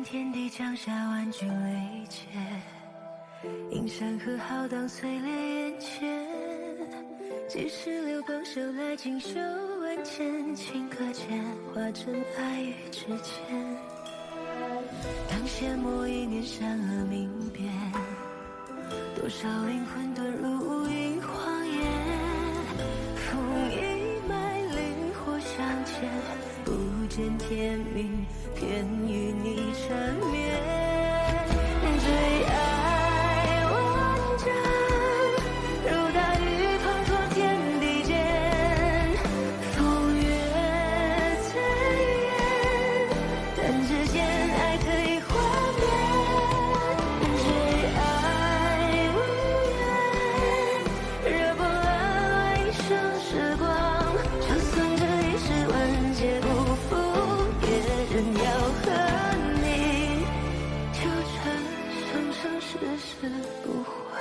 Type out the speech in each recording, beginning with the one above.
见天地降下万军雷劫，阴山河浩荡碎裂眼前。几十流光手来锦绣万千，顷刻间化成爱与之间。当阡陌一念善恶明辨，多少灵魂遁入无垠荒野。风一脉灵火相牵，不见天明，偏与你缠绵。最爱万丈，如大雨滂沱天地间。风月最远，但只见爱可以幻灭。最爱无缘，惹破了一生时光。就算这一世万劫不复，也仍要和你纠缠，生生世世不还。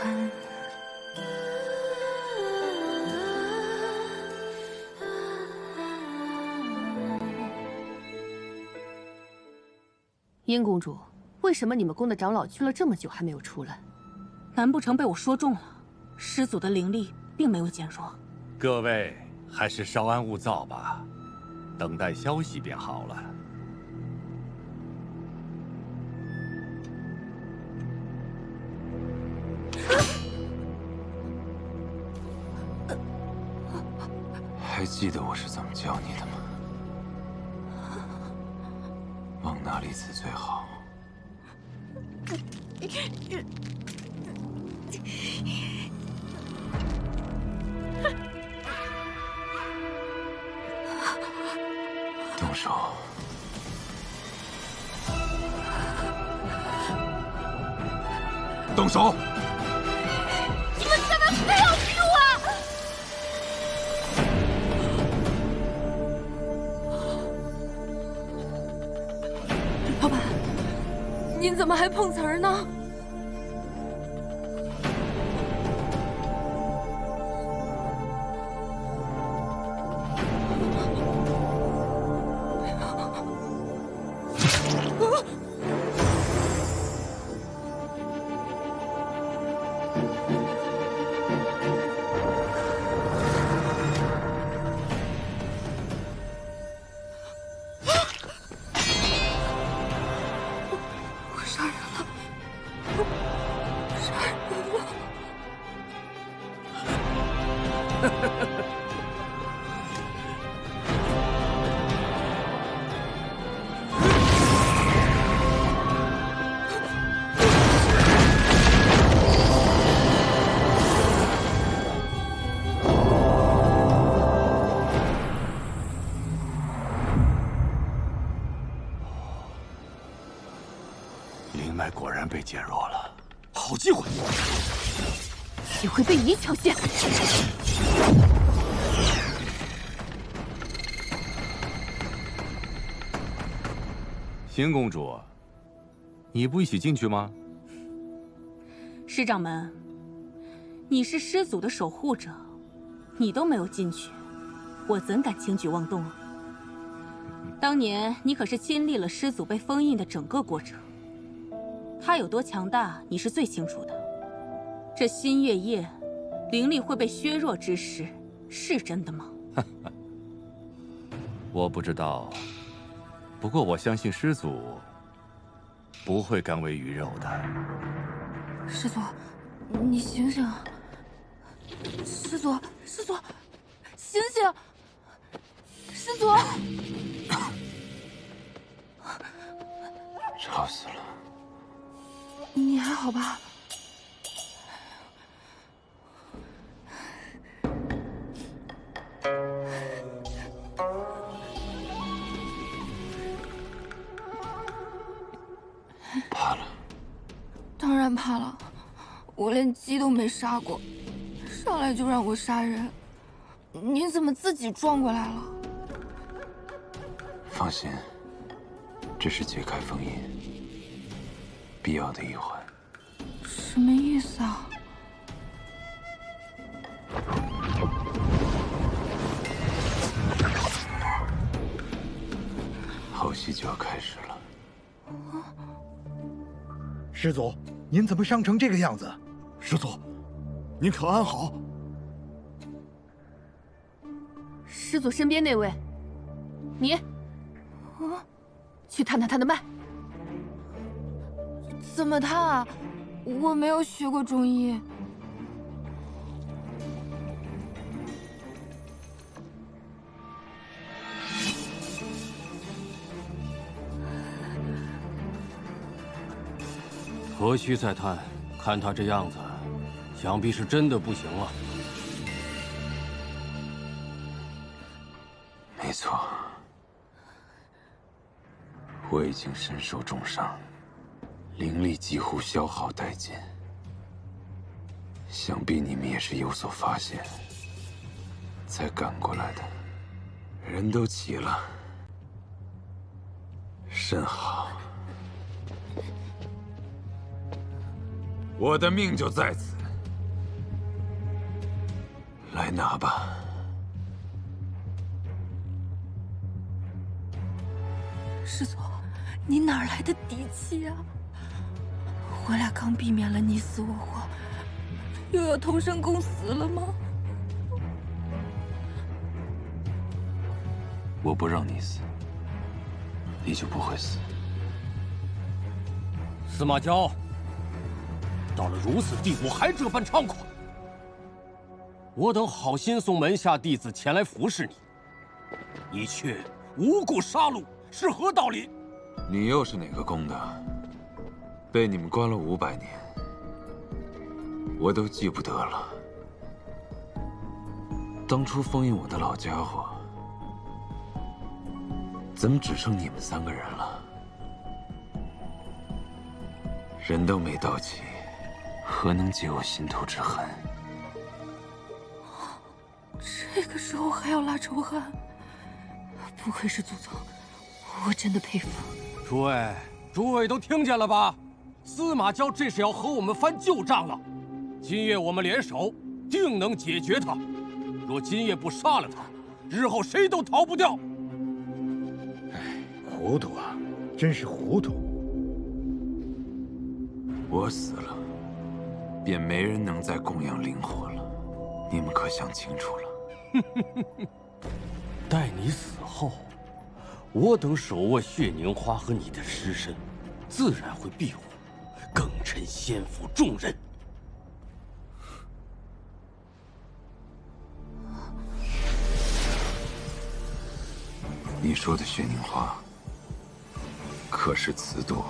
殷公主，为什么你们宫的长老去了这么久还没有出来？难不成被我说中了？师祖的灵力并没有减弱。各位还是稍安勿躁吧，等待消息便好了。还记得我是怎么教你的吗？往哪里刺最好？动手！动手！你们干嘛非要逼我？老板，您怎么还碰瓷儿呢？灵脉果然被减弱了，好机会！也会被你抢先。邢公主，你不一起进去吗？师掌门，你是师祖的守护者，你都没有进去，我怎敢轻举妄动啊？当年你可是亲历了师祖被封印的整个过程，他有多强大，你是最清楚的。这新月夜，灵力会被削弱之事，是真的吗？我不知道，不过我相信师祖不会甘为鱼肉的。师祖，你醒醒！师祖，师祖，醒醒！师祖，吵死了！你还好吧？怕了？当然怕了，我连鸡都没杀过，上来就让我杀人，你怎么自己撞过来了？放心，这是解开封印必要的一环。什么意思啊？后戏就要开始了。师祖，您怎么伤成这个样子？师祖，您可安好？师祖身边那位，你，去探探他的脉。怎么探啊？我没有学过中医。何须再探？看他这样子，想必是真的不行了。没错，我已经身受重伤，灵力几乎消耗殆尽。想必你们也是有所发现，才赶过来的。人都齐了，甚好。我的命就在此，来拿吧。师祖，你哪来的底气啊？我俩刚避免了你死我活，又要同生共死了吗？我不让你死，你就不会死。司马娇，到了如此地步还这般猖狂，我等好心送门下弟子前来服侍你，你却无故杀戮，是何道理？你又是哪个宫的？被你们关了500年，我都记不得了。当初封印我的老家伙，怎么只剩你们3个人了？人都没到齐，何能解我心头之恨？这个时候还要拉仇恨，不愧是祖宗，我真的佩服。诸位都听见了吧？司马娇这是要和我们翻旧账了。今夜我们联手，定能解决他。若今夜不杀了他，日后谁都逃不掉。哎，糊涂啊，真是糊涂。我死了，便没人能再供养灵火了。你们可想清楚了？待你死后，我等手握血凝花和你的尸身，自然会庇护，更趁先府重任。你说的血凝花，可是瓷朵？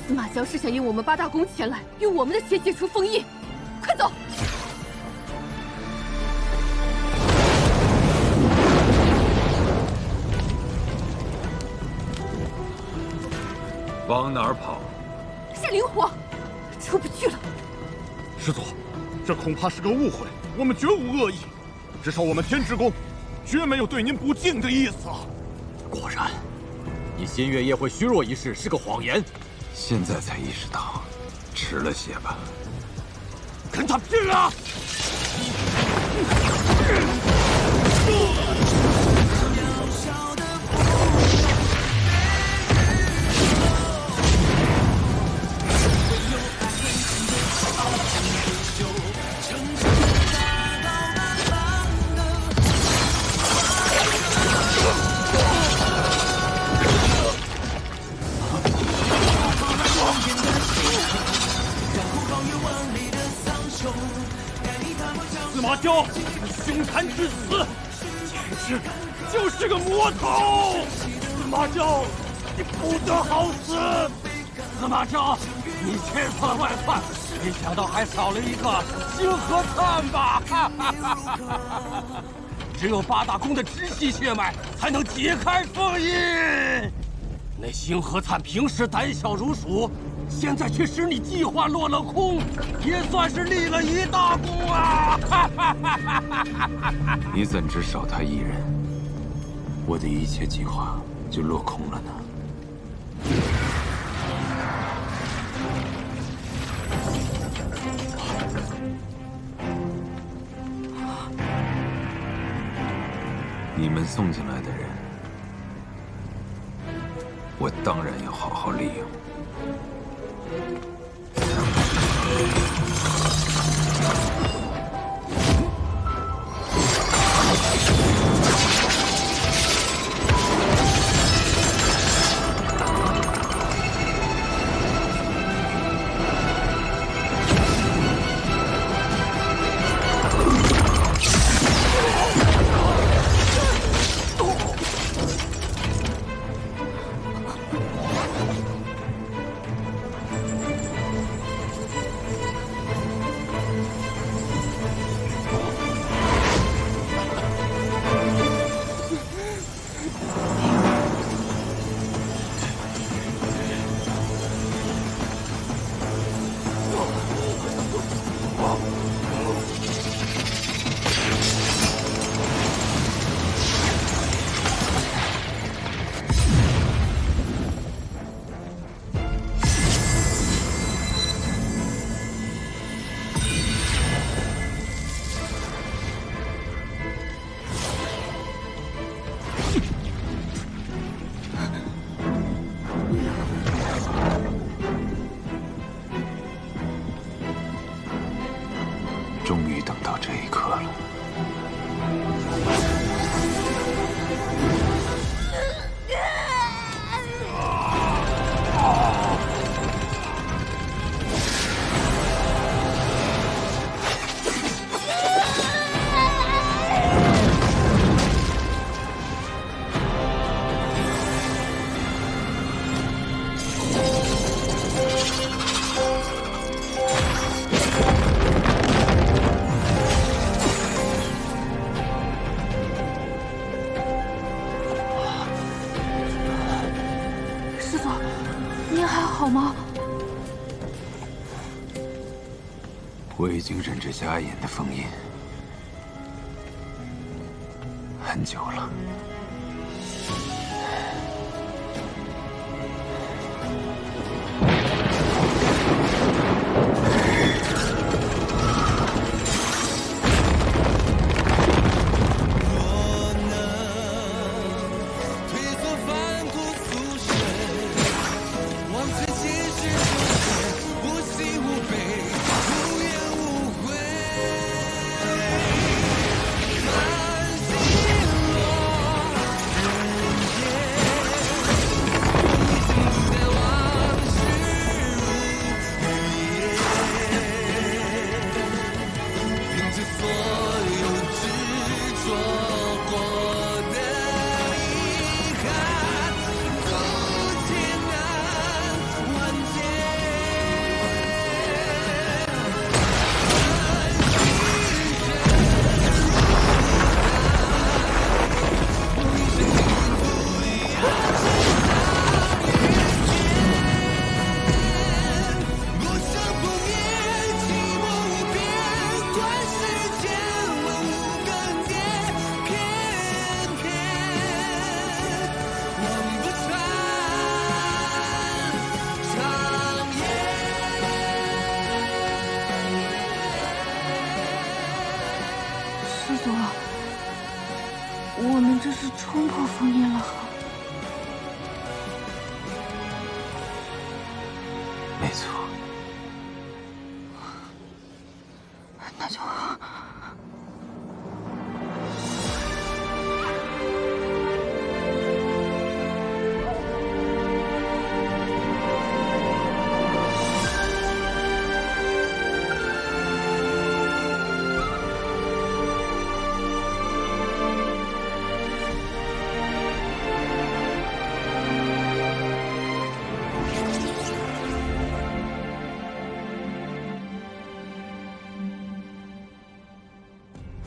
司马萧是想引我们8大宫前来，用我们的血解除封印。快走！往哪儿跑？是灵火，出不去了。师祖，这恐怕是个误会，我们绝无恶意。至少我们天之宫，绝没有对您不敬的意思啊！果然，你新月夜会虚弱一事是个谎言。现在才意识到，迟了些吧。跟他拼了！司马娇，你凶残至死，简直就是个魔头！司马娇，你不得好死！司马娇，你千窜万窜，没想到还少了一个星河灿吧？只有8大宫的直系血脉才能解开封印。那星河灿平时胆小如鼠，现在却使你计划落了空，也算是立了一大功啊！你怎知少他一人，我的一切计划就落空了呢？你们送进来的人，我当然要好好利用。终于等到这一刻了。我已经忍着家眼的封印很久了。我们这是冲破封印了。没错，那就好。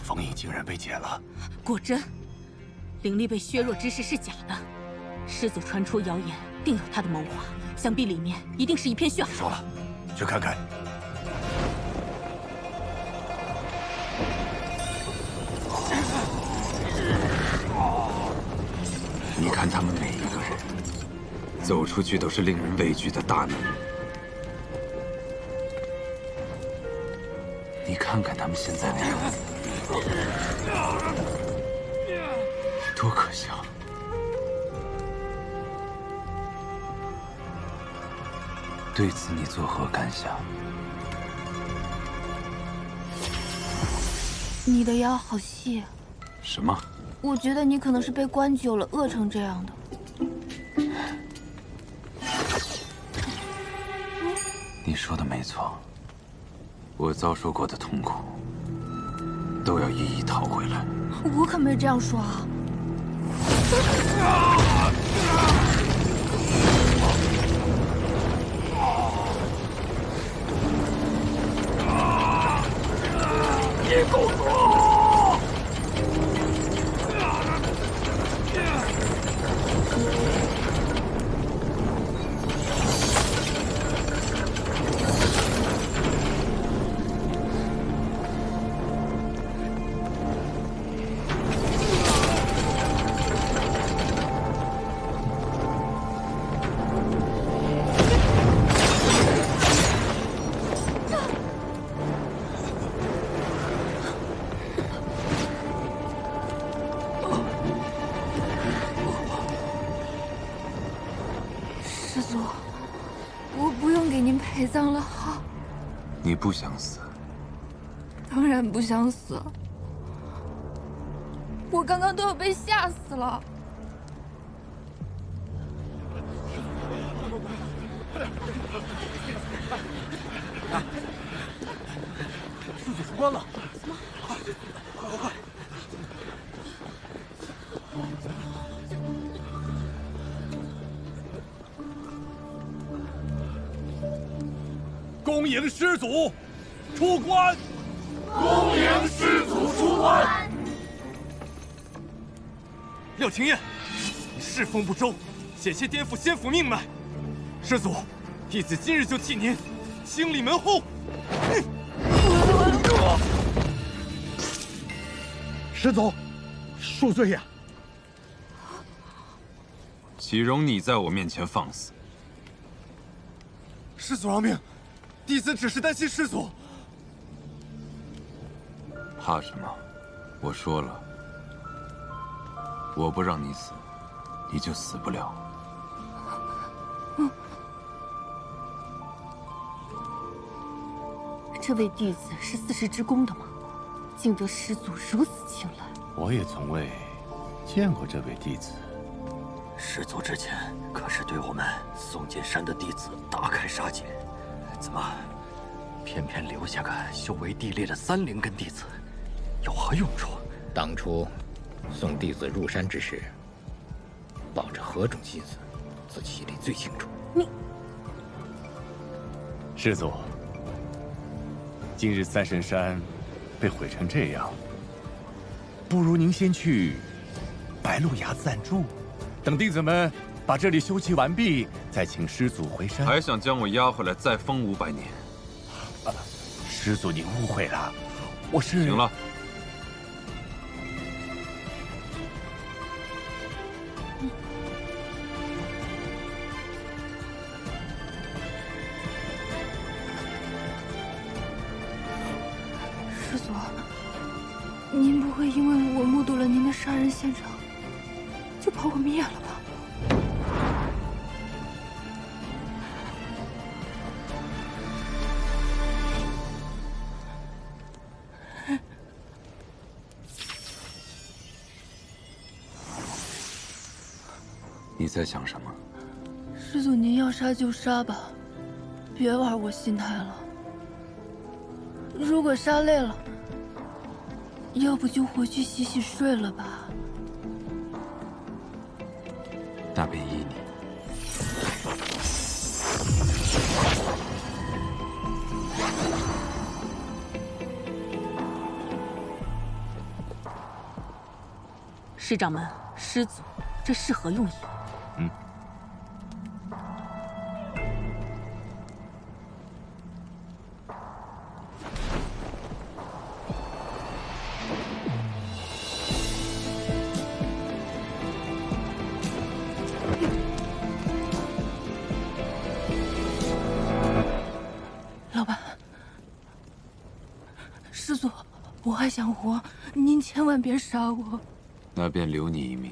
封印竟然被解了，果真，灵力被削弱之事是假的。师祖传出谣言，定有他的谋划，想必里面一定是一片血海。别说了，去看看。你看他们每一个人，走出去都是令人畏惧的大能。你看看他们现在的样子，多可笑！对此你作何感想？你的腰好细。什么？我觉得你可能是被关久了，饿成这样的。你说的没错，我遭受过的痛苦都要一一讨回来。我可没这样说啊！你狗多！师祖，我不用给您陪葬了哈。你不想死？当然不想死，我刚刚都要被吓死了。师祖出关了！快快快！恭迎师祖出关！恭迎师祖出关！廖廷彦，你侍奉不周，险些颠覆先府命脉。师祖，弟子今日就替您清理门户。师祖，恕罪呀！岂容你在我面前放肆！师祖饶命，弟子只是担心师祖。怕什么？我说了，我不让你死，你就死不了。这位弟子是四世之宫的吗？竟得师祖如此青睐。我也从未见过这位弟子。师祖之前可是对我们宋锦山的弟子大开杀戒，怎么偏偏留下个修为低劣的3灵根弟子，有何用处？当初送弟子入山之时，抱着何种心思，自己心里最清楚。师祖，今日三神山被毁成这样，不如您先去白鹿崖暂住，等弟子们把这里修葺完毕，再请师祖回山。还想将我押回来再封500年？师祖，您误会了，我是……行了。师祖，您不会因为我目睹了您的杀人现场，就把我灭了吧？你在想什么？师祖，您要杀就杀吧，别玩我心态了。如果杀累了，要不就回去洗洗睡了吧。那便依你。师掌门，师祖，这是何用意？师祖，我还想活，您千万别杀我。那便留你一命。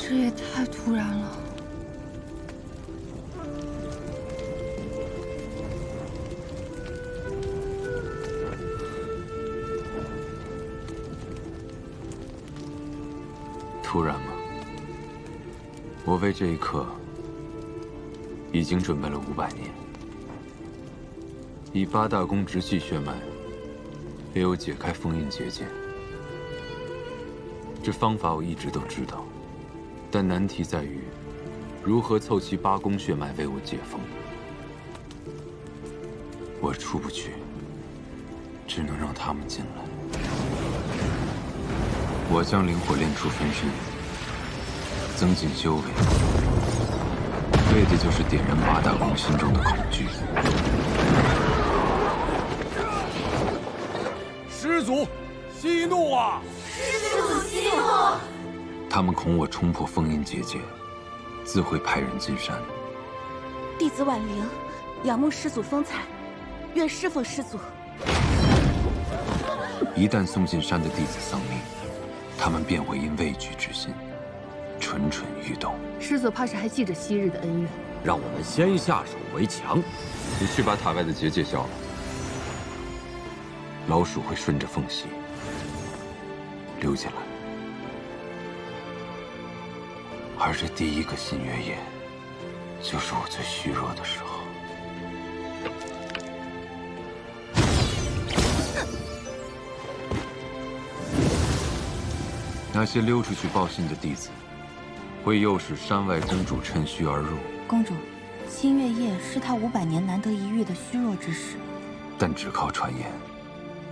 这也太突然了。突然吗？我为这一刻已经准备了500年，以8大宫直系血脉为我解开封印结界。这方法我一直都知道，但难题在于如何凑齐8宫血脉为我解封。我出不去，只能让他们进来。我将灵火炼出分身，增进修为，为的就是点燃8大宫心中的恐惧。师祖，息怒啊！师祖息怒！他们恐我冲破封印结界，自会派人进山。弟子婉灵，仰慕师祖风采，愿侍奉师祖。一旦送进山的弟子丧命，他们便会因畏惧之心蠢蠢欲动。师祖怕是还记着昔日的恩怨。让我们先下手为强。你去把塔外的结界消了，老鼠会顺着缝隙溜进来。而这第一个新月夜，就是我最虚弱的时候。那些溜出去报信的弟子，会诱使山外真主趁虚而入。公主，新月夜是他500年难得一遇的虚弱之时，但只靠传言，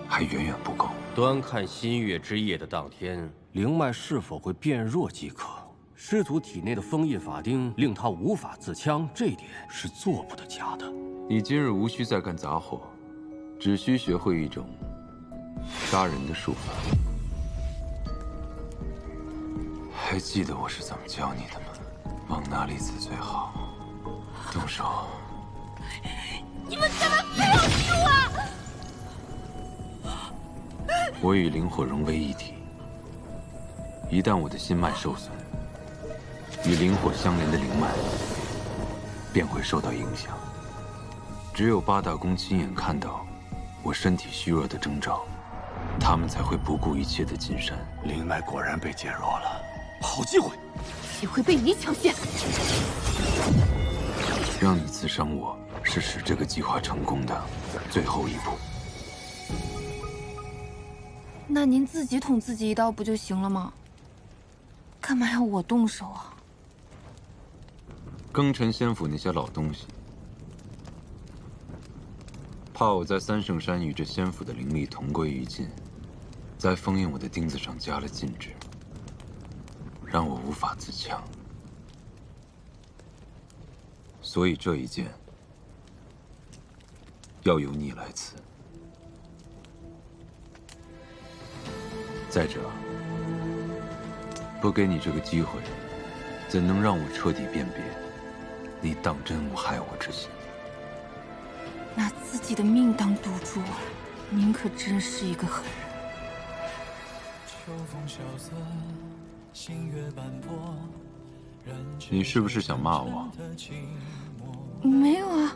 还远远不够。端看新月之夜的当天，灵脉是否会变弱即可。师祖体内的封印法钉令他无法自戕，这点是做不得假的。你今日无需再干杂活，只需学会一种杀人的术法。还记得我是怎么教你的吗？往哪里刺最好？动手！你们干嘛非要救我？我与灵火融为一体，一旦我的心脉受损，与灵火相连的灵脉便会受到影响。只有8大宫亲眼看到我身体虚弱的征兆，他们才会不顾一切的进山。灵脉果然被减弱了，好机会！也会被你抢先。让你刺伤我，是使这个计划成功的最后一步。那您自己捅自己一刀不就行了吗？干嘛要我动手啊？庚辰仙府那些老东西，怕我在三圣山与这仙府的灵力同归于尽，在封印我的钉子上加了禁制，让我无法自戕。所以这一剑要由你来刺。再者，不给你这个机会，怎能让我彻底辨别你当真无害我之心？拿自己的命当赌注啊！您可真是一个狠人。你是不是想骂我？没有啊。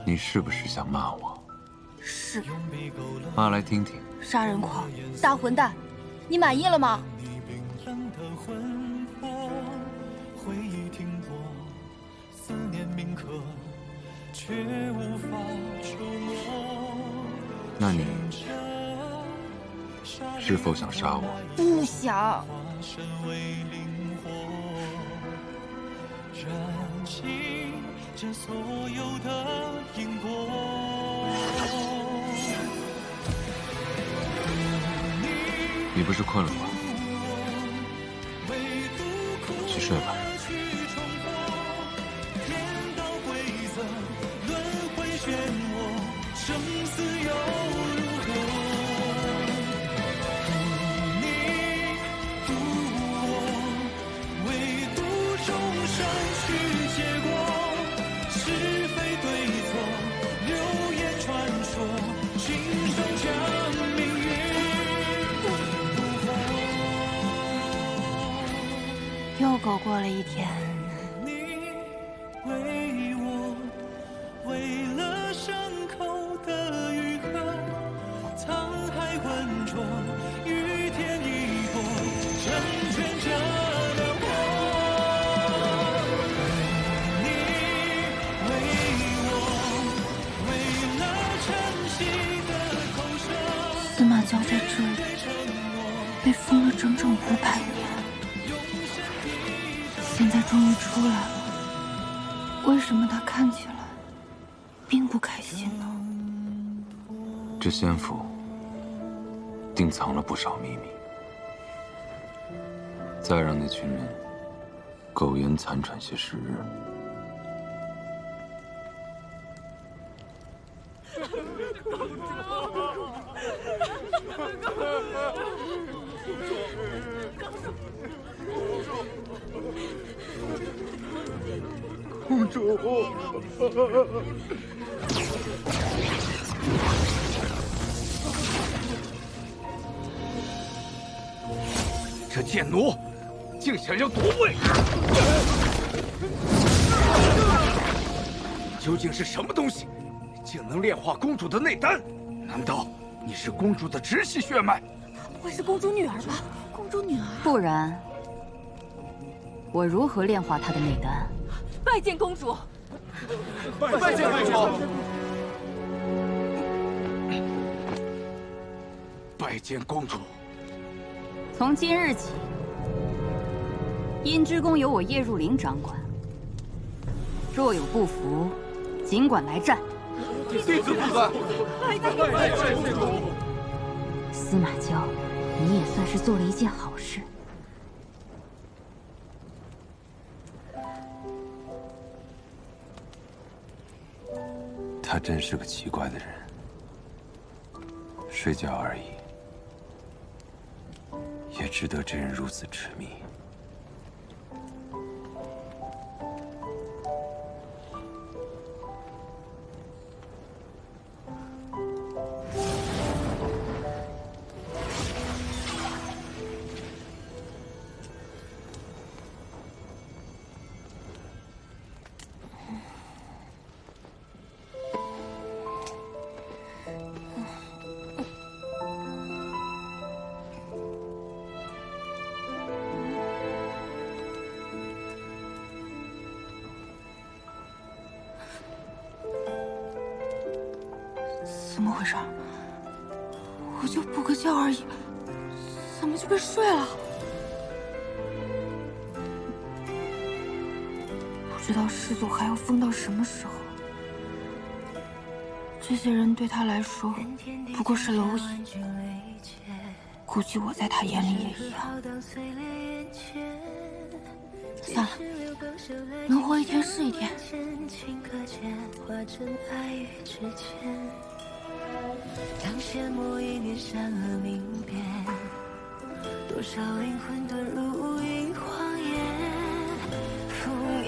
你是不是想骂我？是。骂来听听。杀人狂，大混蛋，你满意了吗？那你是否想杀我？不想。这所有的因果。你不是困了吗？去睡吧。又狗过了一天。为了伤口的愈合，沧海浑浊，雨天一过，成全这了我。你为我，为了晨曦的口舌。司马娇在这里被封了整整500年。现在终于出来了，为什么他看起来并不开心呢？这仙府定藏了不少秘密，再让那群人苟延残喘些时日。公主，这贱奴竟想要夺位！究竟是什么东西，竟能炼化公主的内丹？难道你是公主的直系血脉？不会是公主女儿吧？公主女儿？不然，我如何炼化她的内丹？拜见公主！拜见公主！拜见公主！从今日起，阴之宫由我叶入灵掌管。若有不服，尽管来战。弟子不敢。拜见公主！司马娇，你也算是做了一件好事。他真是个奇怪的人，睡觉而已，也值得这人如此痴迷。怎么回事？我就补个觉而已，怎么就被睡了？不知道师祖还要疯到什么时候。这些人对他来说不过是蝼蚁，估计我在他眼里也一样。算了，能活一天是一天。当羡慕一念善恶明辨，多少灵魂遁入一谎言。风一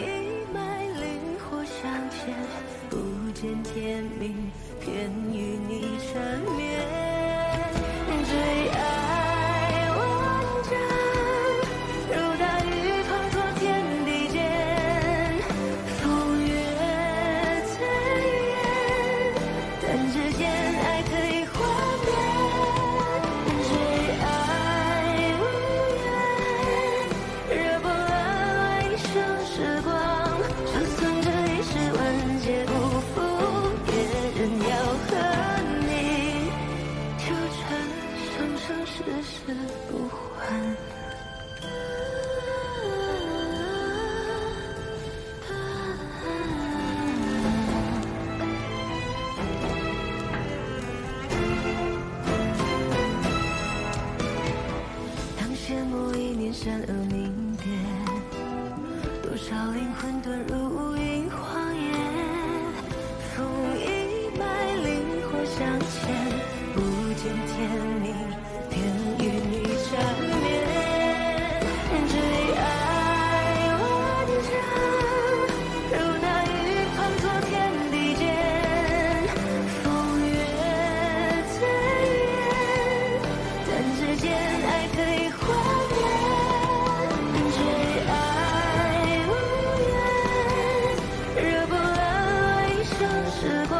脉，灵火相牵，不见天明，偏与你缠绵。最爱万丈，如大雨滂沱天地间。风月最远，但之间爱可以幻灭。最爱无缘，惹破了一生时光。就算这一世万劫不复，别人要和你纠缠，生生世世不还。闪而明辨，多少灵魂遁入无垠荒野，风一脉，灵魂相牵，不见天明，便与你缠绵。追爱万丈，如那雨滂沱天地间，风月最远，弹指间爱可以幻灭。追爱无缘，惹波澜一生时光，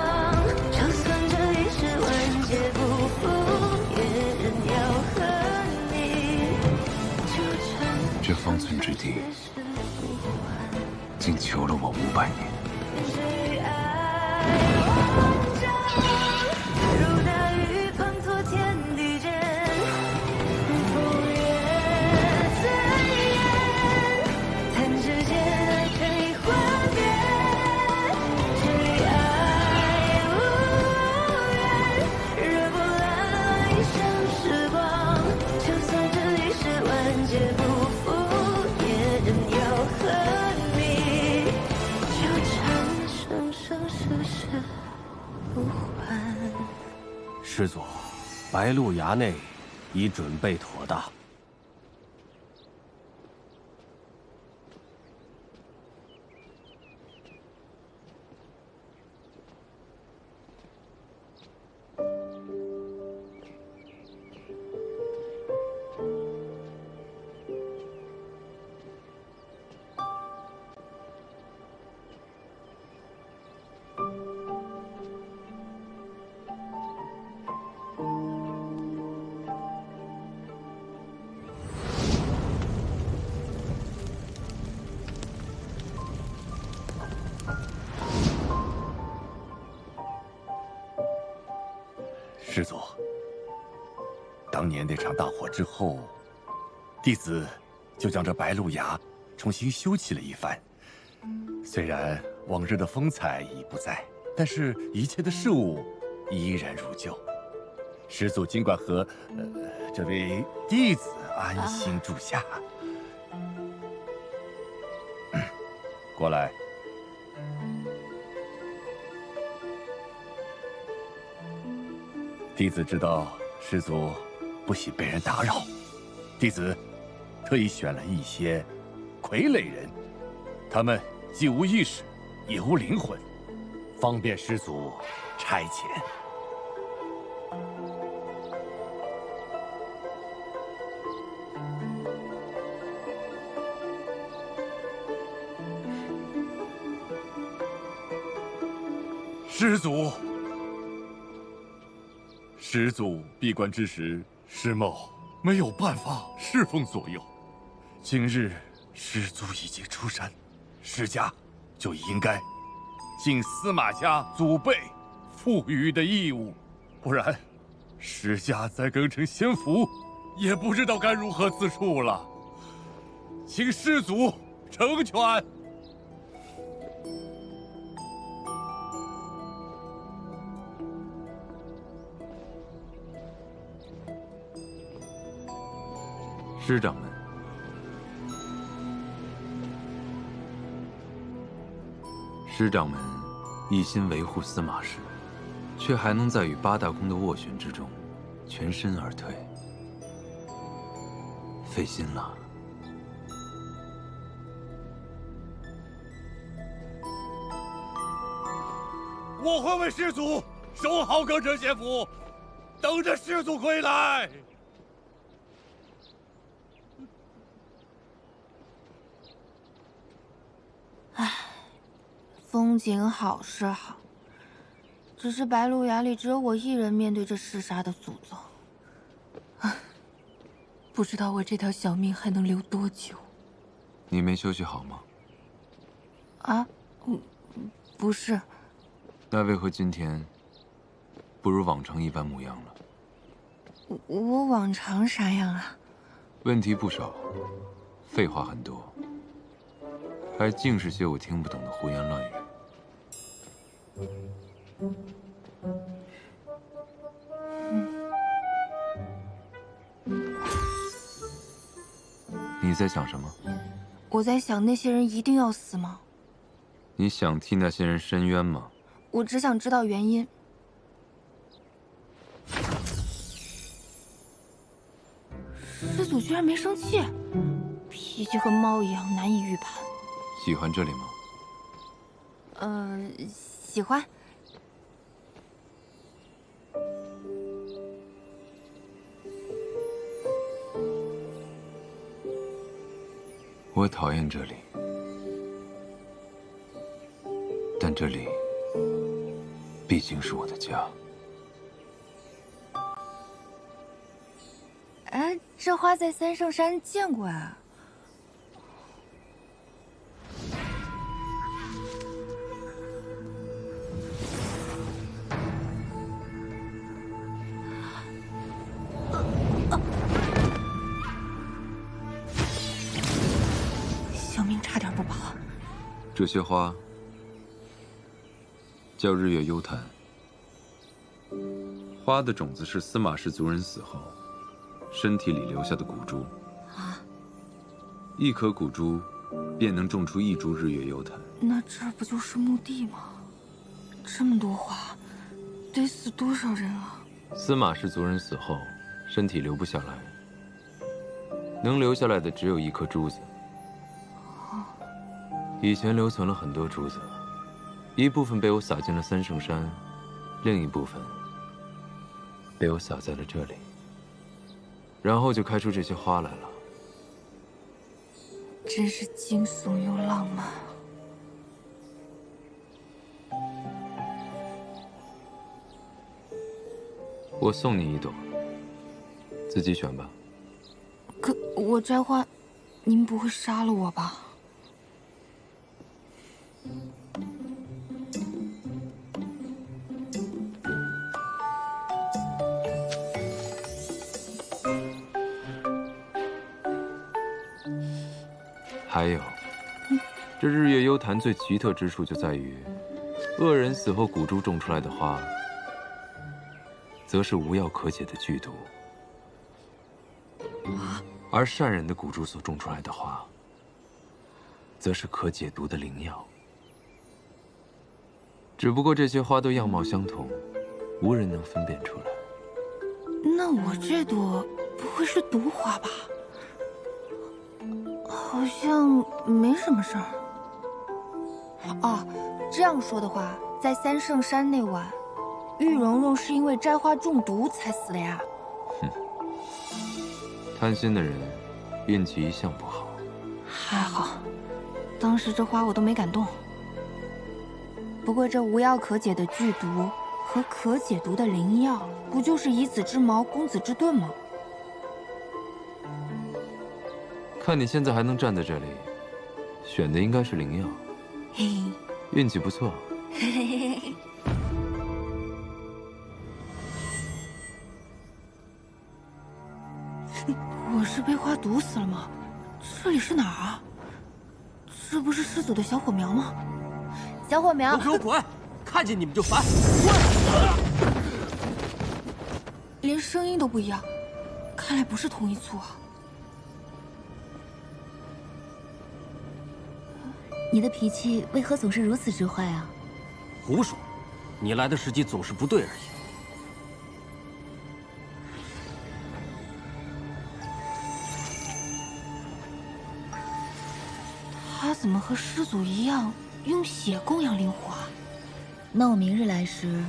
就算这一世万劫不复，也仍要和你纠缠。这方寸之地，竟囚了我500年。如那雨滂沱天地间，风月最远，弹指间爱可以幻灭。追爱无缘，惹波澜一生时光，就算这一世万劫不复，也仍要和你纠缠，生生世世不还。师祖，白鹿崖内已准备妥当。师祖，当年那场大火之后，弟子就将这白鹿崖重新修葺了一番。虽然往日的风采已不在，但是一切的事物依然如旧。师祖尽管和这位弟子安心住下。过来。弟子知道师祖不喜被人打扰，弟子特意选了一些傀儡人，他们既无意识，也无灵魂，方便师祖差遣。师祖闭关之时，师某没有办法侍奉左右。今日师祖已经出山，师家就应该尽司马家祖辈赋予的义务，不然师家再更成仙府，也不知道该如何自处了。请师祖成全。师长们，师长们一心维护司马氏，却还能在与八大宫的斡旋之中全身而退，费心了。我会为师祖守好更城仙府，等着师祖归来。唉，风景好是好，只是白鹿崖里只有我一人面对这弑杀的诅咒。唉，不知道我这条小命还能留多久。你没休息好吗？啊，不是。那为何今天不如往常一般模样了？我往常啥样啊？问题不少，废话很多，还尽是些我听不懂的胡言乱语。你你在想什么？我在想，那些人一定要死吗？你想替那些人伸冤吗？我只想知道原因。师祖居然没生气，脾气和猫一样难以预判。喜欢这里吗？喜欢。我讨厌这里，但这里毕竟是我的家。哎，这花在三圣山见过啊。小命差点不保。这些花叫日月幽檀，花的种子是司马氏族人死后身体里留下的骨珠。啊，一颗骨珠便能种出一株日月幽檀。那这不就是墓地吗？这么多花，得死多少人啊？司马氏族人死后，身体留不下来，能留下来的只有一颗珠子。以前留存了很多珠子，一部分被我撒进了三圣山，另一部分被我撒在了这里，然后就开出这些花来了。真是惊悚又浪漫。我送你一朵，自己选吧。可我摘花，您不会杀了我吧？还有，这日月幽檀最奇特之处就在于，恶人死后骨珠种出来的花，则是无药可解的剧毒，而善人的骨珠所种出来的花，则是可解毒的灵药。只不过这些花都样貌相同，无人能分辨出来。那我这朵不会是毒花吧？好像没什么事儿。哦，这样说的话，在三圣山那晚，玉蓉蓉是因为摘花中毒才死的呀？哼，贪心的人运气一向不好。还好，当时这花我都没敢动。不过这无药可解的剧毒和可解毒的灵药，不就是以子之矛攻子之盾吗？看你现在还能站在这里，选的应该是灵药，嘿嘿，运气不错。嘿嘿嘿嘿。我是被花毒死了吗？这里是哪儿啊？这不是师祖的小火苗吗？小火苗，都给我滚！看见你们就烦。连声音都不一样，看来不是同一簇啊。你的脾气为何总是如此之坏啊？胡说，你来的时机总是不对而已。他怎么和师祖一样用血供养灵火啊？那我明日来时，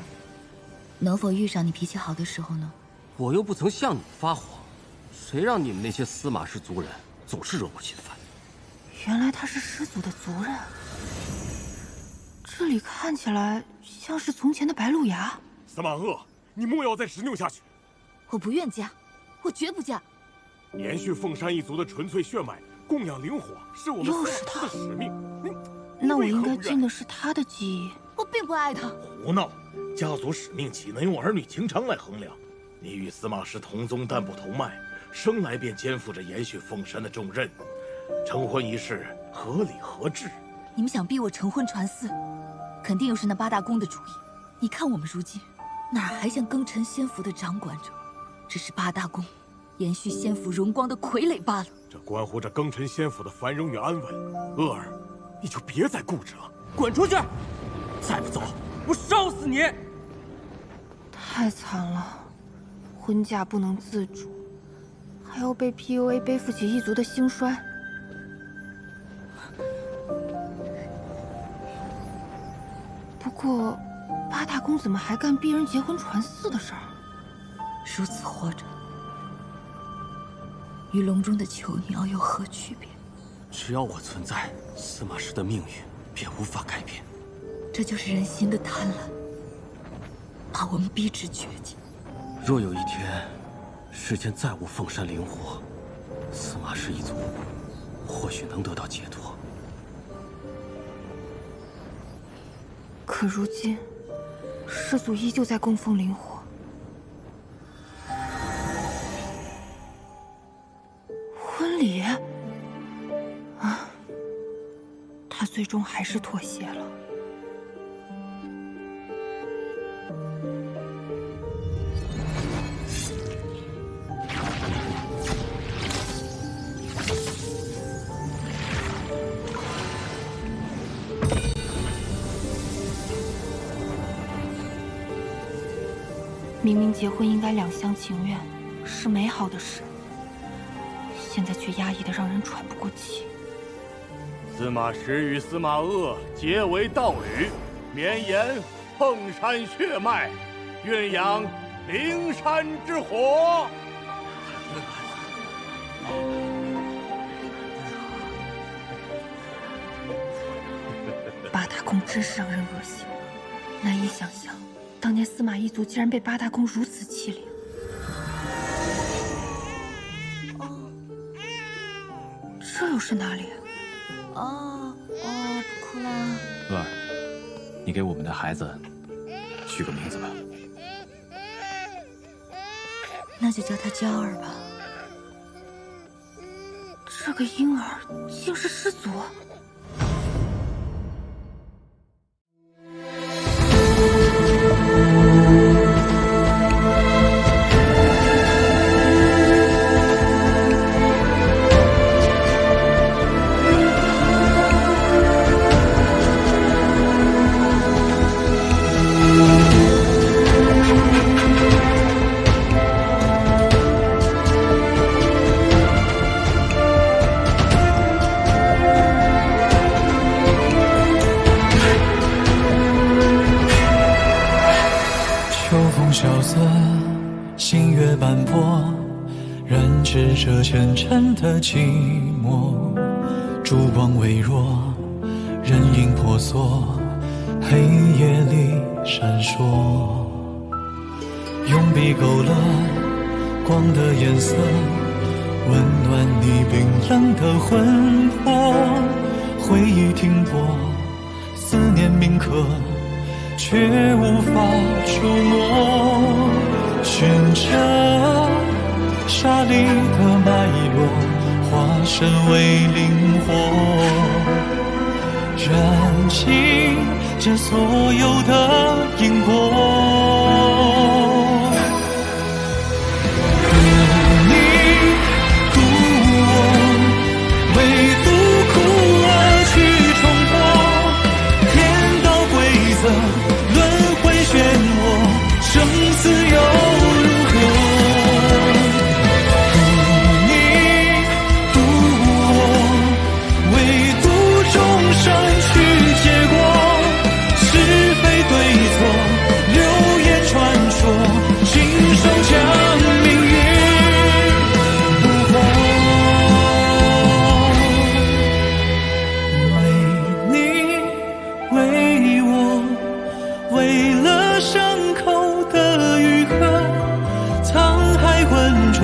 能否遇上你脾气好的时候呢？我又不曾向你们发火，谁让你们那些司马氏族人总是惹我心烦？原来他是师祖的族人。这里看起来像是从前的白鹿崖。司马鄂，你莫要再执拗下去。我不愿嫁，我绝不嫁。延续凤山一族的纯粹血脉，供养灵火是我们司马氏的使命。那我应该尽的是他的记忆。我并不爱他。胡闹！家族使命岂能用儿女情长来衡量？你与司马氏同宗但不同脉，生来便肩负着延续凤山的重任。成婚一事合理合智。你们想逼我成婚传嗣，肯定又是那八大宫的主意。你看我们如今，哪还像庚辰仙府的掌管者，只是八大宫延续仙府荣光的傀儡罢了。这关乎着庚辰仙府的繁荣与安稳。鄂儿，你就别再固执了，滚出去！再不走，我烧死你！太惨了，婚嫁不能自主，还要被 PUA 背负起一族的兴衰。不过，八大公怎么还干逼人结婚传嗣的事儿？如此活着，与笼中的囚鸟有何区别？只要我存在，司马氏的命运便无法改变。这就是人心的贪婪，把我们逼至绝境。若有一天，世间再无凤山灵火，司马氏一族或许能得到解脱。可如今，师祖依旧在供奉灵火。婚礼？啊，他最终还是妥协了。明明结婚应该两厢情愿，是美好的事，现在却压抑得让人喘不过气。司马石与司马鄂结为道侣，绵延凤山血脉，鸳鸯灵山之火。八大宫真是让人恶心，难以想象。当年司马一族竟然被八大宫如此欺凌。这又是哪里？不哭了。鄂儿，你给我们的孩子取个名字吧。那就叫他娇儿吧。这个婴儿竟是师祖。萧瑟，星月斑驳，染指这前尘的寂寞。烛光微弱，人影婆娑，黑夜里闪烁。用笔勾勒光的颜色，温暖你冰冷的魂魄。回忆停泊，思念铭刻，却无法触摸，寻着沙砾的脉络，化身为灵火，燃尽这所有的因果。故你故我，唯独苦而去冲破，天道规则，轮回漩涡，生死又如何？故你故我，唯独众生去结果，是非对错，流言传说，亲手将命运捕获。为你为我，为了伤口的愈合，沧海浑浊，